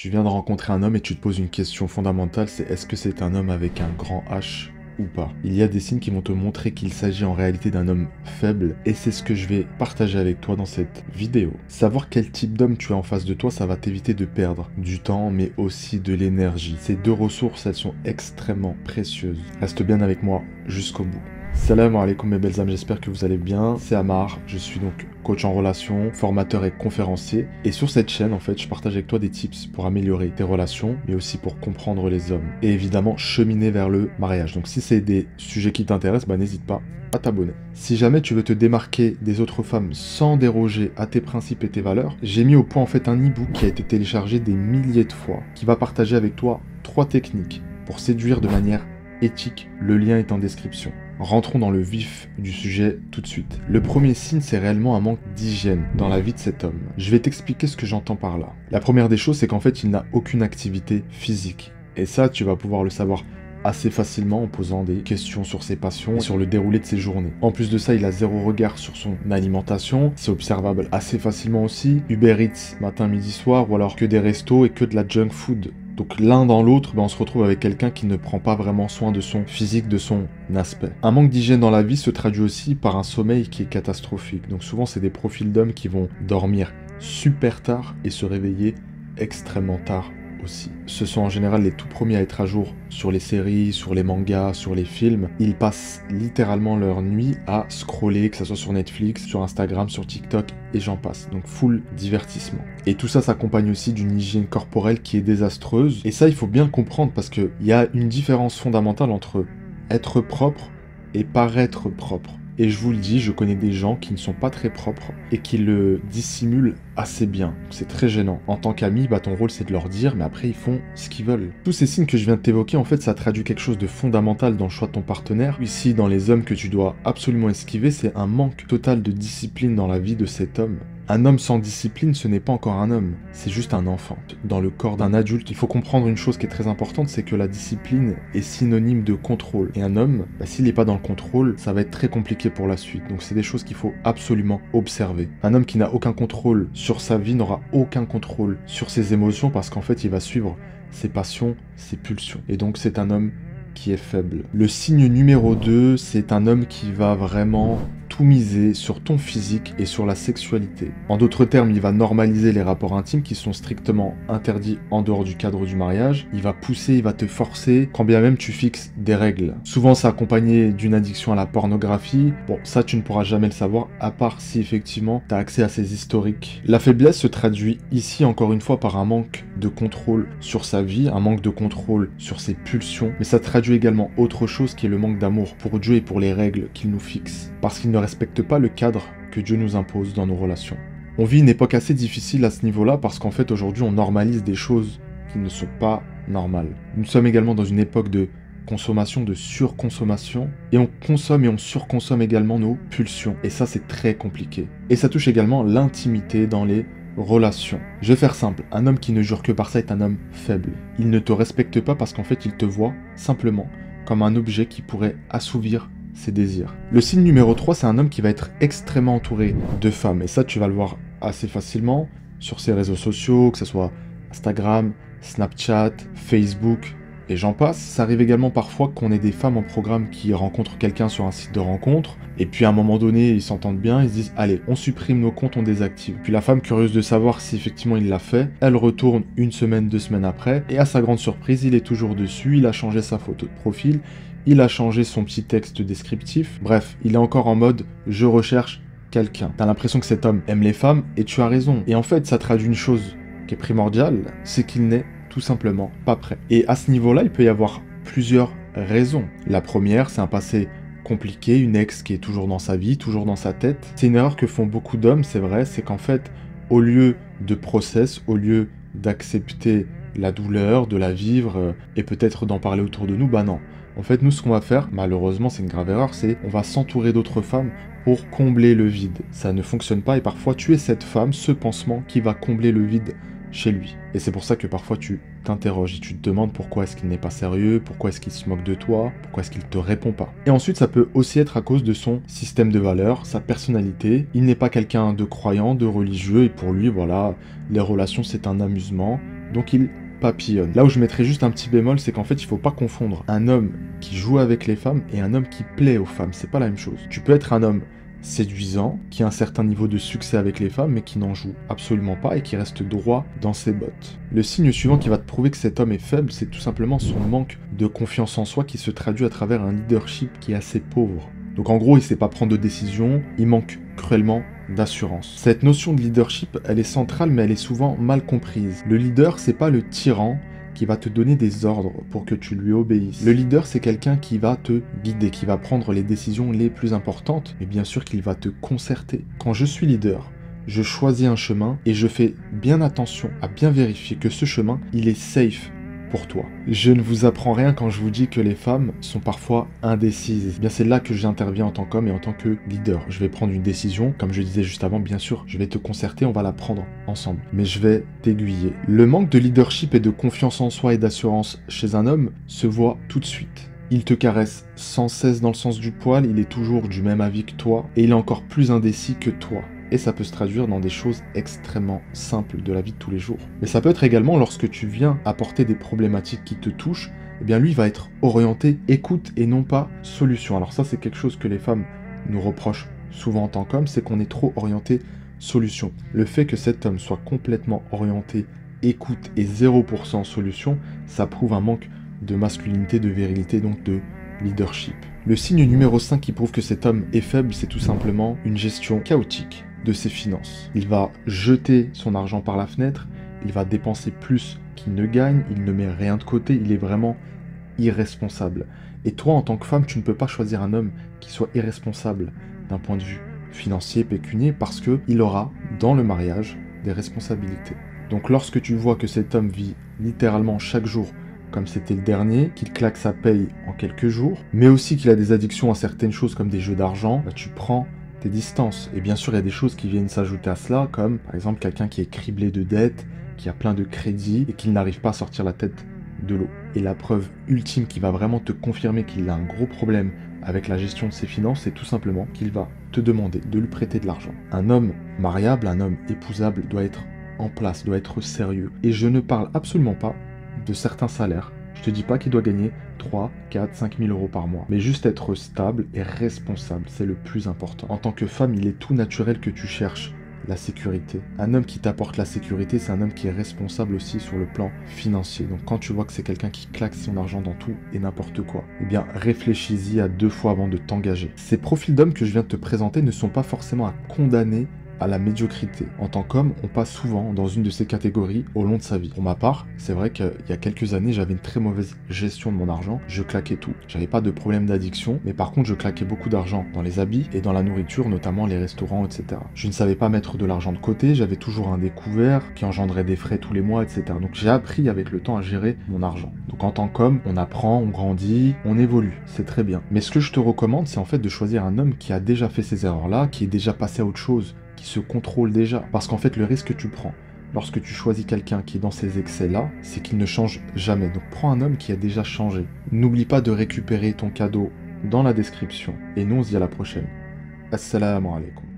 Tu viens de rencontrer un homme et tu te poses une question fondamentale, c'est est-ce que c'est un homme avec un grand H ou pas? Il y a des signes qui vont te montrer qu'il s'agit en réalité d'un homme faible et c'est ce que je vais partager avec toi dans cette vidéo. Savoir quel type d'homme tu as en face de toi, ça va t'éviter de perdre du temps mais aussi de l'énergie. Ces deux ressources, elles sont extrêmement précieuses. Reste bien avec moi jusqu'au bout. Salam alaikum mes belles âmes, j'espère que vous allez bien. C'est Amar, je suis donc coach en relations, formateur et conférencier. Et sur cette chaîne, en fait, je partage avec toi des tips pour améliorer tes relations, mais aussi pour comprendre les hommes. Et évidemment, cheminer vers le mariage. Donc si c'est des sujets qui t'intéressent, bah n'hésite pas à t'abonner. Si jamais tu veux te démarquer des autres femmes sans déroger à tes principes et tes valeurs, j'ai mis au point en fait un e-book qui a été téléchargé des milliers de fois, qui va partager avec toi 3 techniques pour séduire de manière éthique. Le lien est en description. Rentrons dans le vif du sujet tout de suite. Le premier signe, c'est réellement un manque d'hygiène dans la vie de cet homme. Je vais t'expliquer ce que j'entends par là. La première des choses, c'est qu'en fait, il n'a aucune activité physique. Et ça, tu vas pouvoir le savoir assez facilement en posant des questions sur ses passions et sur le déroulé de ses journées. En plus de ça, il a zéro regard sur son alimentation, c'est observable assez facilement aussi. Uber Eats matin, midi, soir, ou alors que des restos et que de la junk food. Donc l'un dans l'autre, on se retrouve avec quelqu'un qui ne prend pas vraiment soin de son physique, de son aspect. Un manque d'hygiène dans la vie se traduit aussi par un sommeil qui est catastrophique. Donc souvent c'est des profils d'hommes qui vont dormir super tard et se réveiller extrêmement tard aussi. Ce sont en général les tout premiers à être à jour sur les séries, sur les mangas, sur les films. Ils passent littéralement leur nuit à scroller, que ce soit sur Netflix, sur Instagram, sur TikTok et j'en passe. Donc full divertissement. Et tout ça s'accompagne aussi d'une hygiène corporelle qui est désastreuse. Et ça, il faut bien le comprendre parce qu'il y a une différence fondamentale entre être propre et paraître propre. Et je vous le dis, je connais des gens qui ne sont pas très propres et qui le dissimulent assez bien. C'est très gênant. En tant qu'ami, ton rôle c'est de leur dire, mais après ils font ce qu'ils veulent. Tous ces signes que je viens de t'évoquer, en fait, ça traduit quelque chose de fondamental dans le choix de ton partenaire. Ici, dans les hommes que tu dois absolument esquiver, c'est un manque total de discipline dans la vie de cet homme. Un homme sans discipline, ce n'est pas encore un homme, c'est juste un enfant. Dans le corps d'un adulte, il faut comprendre une chose qui est très importante, c'est que la discipline est synonyme de contrôle. Et un homme, s'il n'est pas dans le contrôle, ça va être très compliqué pour la suite. Donc c'est des choses qu'il faut absolument observer. Un homme qui n'a aucun contrôle sur sa vie n'aura aucun contrôle sur ses émotions parce qu'en fait, il va suivre ses passions, ses pulsions. Et donc c'est un homme qui est faible. Le signe numéro 2, c'est un homme qui va vraiment tout miser sur ton physique et sur la sexualité. En d'autres termes, il va normaliser les rapports intimes qui sont strictement interdits en dehors du cadre du mariage. Il va pousser, il va te forcer, quand bien même tu fixes des règles. Souvent, c'est accompagné d'une addiction à la pornographie. Bon, ça, tu ne pourras jamais le savoir, à part si effectivement, tu as accès à ses historiques. La faiblesse se traduit ici, encore une fois, par un manque de contrôle sur sa vie, un manque de contrôle sur ses pulsions, mais ça traduit également autre chose qui est le manque d'amour pour Dieu et pour les règles qu'il nous fixe. Parce qu'il ne respecte pas le cadre que Dieu nous impose dans nos relations. On vit une époque assez difficile à ce niveau-là parce qu'en fait aujourd'hui on normalise des choses qui ne sont pas normales. Nous sommes également dans une époque de consommation, de surconsommation, et on consomme et on surconsomme également nos pulsions. Et ça c'est très compliqué. Et ça touche également l'intimité dans les relations. Je vais faire simple, un homme qui ne jure que par ça est un homme faible. Il ne te respecte pas parce qu'en fait il te voit simplement comme un objet qui pourrait assouvir ses désirs. Le signe numéro 3, c'est un homme qui va être extrêmement entouré de femmes. Et ça, tu vas le voir assez facilement sur ses réseaux sociaux, que ce soit Instagram, Snapchat, Facebook, et j'en passe. Ça arrive également parfois qu'on ait des femmes en programme qui rencontrent quelqu'un sur un site de rencontre, et puis à un moment donné, ils s'entendent bien, ils se disent « Allez, on supprime nos comptes, on désactive ». Puis la femme, curieuse de savoir si effectivement il l'a fait, elle retourne une semaine, 2 semaines après, et à sa grande surprise, il est toujours dessus, il a changé sa photo de profil, il a changé son petit texte descriptif, bref, il est encore en mode « je recherche quelqu'un ». T'as l'impression que cet homme aime les femmes, et tu as raison. Et en fait, ça traduit une chose qui est primordiale, c'est qu'il n'est tout simplement pas prêt. Et à ce niveau-là, il peut y avoir plusieurs raisons. La première, c'est un passé compliqué, une ex qui est toujours dans sa vie, toujours dans sa tête. C'est une erreur que font beaucoup d'hommes, c'est vrai, c'est qu'en fait, au lieu de process, au lieu d'accepter la douleur, de la vivre, et peut-être d'en parler autour de nous, non. En fait, nous, ce qu'on va faire, malheureusement, c'est une grave erreur, c'est on va s'entourer d'autres femmes pour combler le vide. Ça ne fonctionne pas et parfois, tu es cette femme, ce pansement qui va combler le vide chez lui. Et c'est pour ça que parfois, tu t'interroges et tu te demandes pourquoi est-ce qu'il n'est pas sérieux, pourquoi est-ce qu'il se moque de toi, pourquoi est-ce qu'il te répond pas. Et ensuite, ça peut aussi être à cause de son système de valeurs, sa personnalité. Il n'est pas quelqu'un de croyant, de religieux, et pour lui, voilà, les relations, c'est un amusement. Donc il papillonne. Là où je mettrais juste un petit bémol, c'est qu'en fait, il faut pas confondre un homme qui joue avec les femmes et un homme qui plaît aux femmes. C'est pas la même chose. Tu peux être un homme séduisant, qui a un certain niveau de succès avec les femmes, mais qui n'en joue absolument pas et qui reste droit dans ses bottes. Le signe suivant qui va te prouver que cet homme est faible, c'est tout simplement son manque de confiance en soi qui se traduit à travers un leadership qui est assez pauvre. Donc en gros, il sait pas prendre de décision, il manque cruellement d'assurance. Cette notion de leadership, elle est centrale, mais elle est souvent mal comprise. Le leader, c'est pas le tyran qui va te donner des ordres pour que tu lui obéisses. Le leader, c'est quelqu'un qui va te guider, qui va prendre les décisions les plus importantes, mais bien sûr qu'il va te concerter. Quand je suis leader, je choisis un chemin et je fais bien attention à bien vérifier que ce chemin, il est safe pour toi. Je ne vous apprends rien quand je vous dis que les femmes sont parfois indécises. Eh bien, c'est là que j'interviens en tant qu'homme et en tant que leader. Je vais prendre une décision, comme je disais juste avant, bien sûr, je vais te concerter, on va la prendre ensemble. Mais je vais t'aiguiller. Le manque de leadership et de confiance en soi et d'assurance chez un homme se voit tout de suite. Il te caresse sans cesse dans le sens du poil, il est toujours du même avis que toi, et il est encore plus indécis que toi. Et ça peut se traduire dans des choses extrêmement simples de la vie de tous les jours. Mais ça peut être également lorsque tu viens apporter des problématiques qui te touchent, eh bien lui va être orienté écoute et non pas solution. Alors ça c'est quelque chose que les femmes nous reprochent souvent en tant qu'hommes, c'est qu'on est trop orienté solution. Le fait que cet homme soit complètement orienté écoute et 0% solution, ça prouve un manque de masculinité, de virilité, donc de leadership. Le signe numéro 5 qui prouve que cet homme est faible, c'est tout simplement une gestion chaotique de ses finances. Il va jeter son argent par la fenêtre, il va dépenser plus qu'il ne gagne, il ne met rien de côté, il est vraiment irresponsable. Et toi, en tant que femme, tu ne peux pas choisir un homme qui soit irresponsable d'un point de vue financier, pécunier, parce qu'il aura, dans le mariage, des responsabilités. Donc lorsque tu vois que cet homme vit littéralement chaque jour comme c'était le dernier, qu'il claque sa paye en quelques jours, mais aussi qu'il a des addictions à certaines choses comme des jeux d'argent, bah tu prends tes distances. Et bien sûr, il y a des choses qui viennent s'ajouter à cela, comme par exemple quelqu'un qui est criblé de dettes, qui a plein de crédits et qui n'arrive pas à sortir la tête de l'eau. Et la preuve ultime qui va vraiment te confirmer qu'il a un gros problème avec la gestion de ses finances, c'est tout simplement qu'il va te demander de lui prêter de l'argent. Un homme mariable, un homme épousable doit être en place, doit être sérieux. Et je ne parle absolument pas de certains salaires. Je te dis pas qu'il doit gagner 3, 4, 5 000 euros par mois, mais juste être stable et responsable, c'est le plus important. En tant que femme, il est tout naturel que tu cherches la sécurité. Un homme qui t'apporte la sécurité, c'est un homme qui est responsable aussi sur le plan financier. Donc quand tu vois que c'est quelqu'un qui claque son argent dans tout et n'importe quoi, eh bien réfléchis-y à 2 fois avant de t'engager. Ces profils d'hommes que je viens de te présenter ne sont pas forcément à condamner à la médiocrité. En tant qu'homme, on passe souvent dans une de ces catégories au long de sa vie. Pour ma part, c'est vrai qu'il y a quelques années, j'avais une très mauvaise gestion de mon argent. Je claquais tout. J'avais pas de problème d'addiction, mais par contre, je claquais beaucoup d'argent dans les habits et dans la nourriture, notamment les restaurants, etc. Je ne savais pas mettre de l'argent de côté, j'avais toujours un découvert qui engendrait des frais tous les mois, etc. Donc j'ai appris avec le temps à gérer mon argent. Donc en tant qu'homme, on apprend, on grandit, on évolue. C'est très bien. Mais ce que je te recommande, c'est en fait de choisir un homme qui a déjà fait ces erreurs-là, qui est déjà passé à autre chose, qui se contrôle déjà. Parce qu'en fait, le risque que tu prends lorsque tu choisis quelqu'un qui est dans ces excès-là, c'est qu'il ne change jamais. Donc prends un homme qui a déjà changé. N'oublie pas de récupérer ton cadeau dans la description. Et nous, on se dit à la prochaine. Assalamu alaikum.